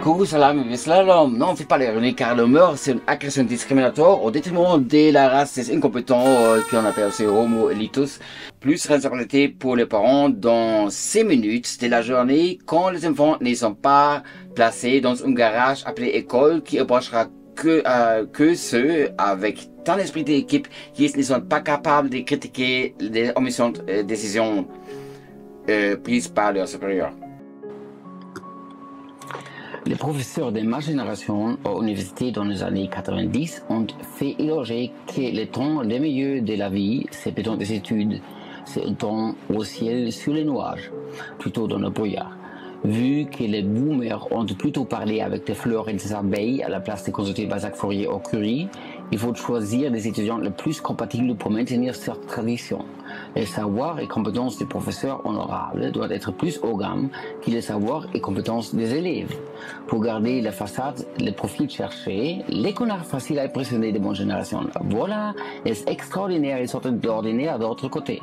Coucou, salam, slalom. Non, on ne fait pas l'ironie car le meurtre, c'est une agression discriminatoire au détriment de la race des incompétents qu'on appelle aussi Homo elitus. Plus responsabilité pour les parents dans 6 minutes de la journée quand les enfants ne sont pas placés dans un garage appelé école qui ébranchera que ceux avec tant d'esprit d'équipe qui ne sont pas capables de critiquer les omissions décisions prises par leurs supérieurs. Les professeurs de ma génération à l'université dans les années 90 ont fait éloger que le temps le meilleur de la vie, c'est plutôt des études, c'est un temps au ciel sur les nuages, plutôt dans le brouillard. Vu que les boomers ont plutôt parlé avec des fleurs et des abeilles à la place de consulter Balzac, Fourier ou Curie, il faut choisir les étudiants les plus compatibles pour maintenir cette tradition. Les savoirs et compétences des professeurs honorables doivent être plus haut gamme que les savoirs et compétences des élèves. Pour garder la façade, les profils cherchés, les connards faciles à impressionner de bonne génération. Voilà, les extraordinaires, ils sortent de l'ordinaire de l'autre côté.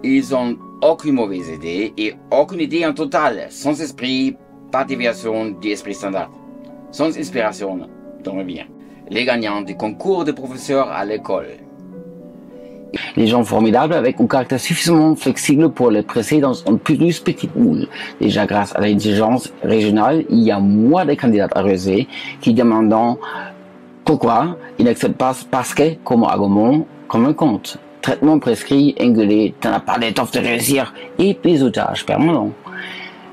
Ils ont aucune mauvaise idée et aucune idée en total. Sans esprit, pas déviation du esprit standard. Sans inspiration, dormez bien. Les gagnants du concours de professeurs à l'école. Les gens formidables avec un caractère suffisamment flexible pour les presser dans un plus petit moule. Déjà grâce à l'intelligence régionale, il y a moins de candidats arrosés qui demandent pourquoi ils n'acceptent pas parce que, comme argument, comme un compte. Traitement prescrit, engueulé, t'en as pas d'étoffe de réussir, et pisotage permanent.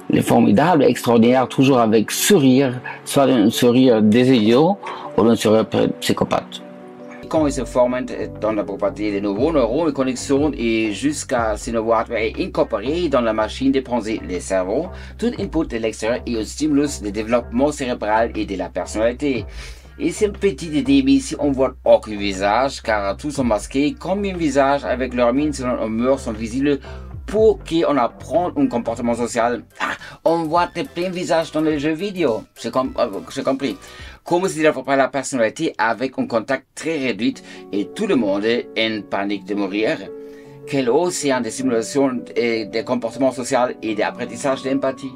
Les formidables, extraordinaires, toujours avec sourire, soit un sourire des idiots, ou un sourire psychopathe. Quand ils se forment dans la propriété de nouveaux neurones de connexion et jusqu'à se voir incorporés dans la machine de pensée, le cerveau, tout input de l'extérieur est un stimulus de développement cérébral et de la personnalité. Et c'est une petite idée, mais ici on voit aucun visage, car tous sont masqués comme un visage avec leur mine selon humeur sont visibles pour qu'on apprenne un comportement social. On voit de plein visages dans les jeux vidéo, j'ai compris. Comme se développe la personnalité avec un contact très réduit et tout le monde est en panique de mourir. Quel océan de simulation et de comportement social et d'apprentissage d'empathie.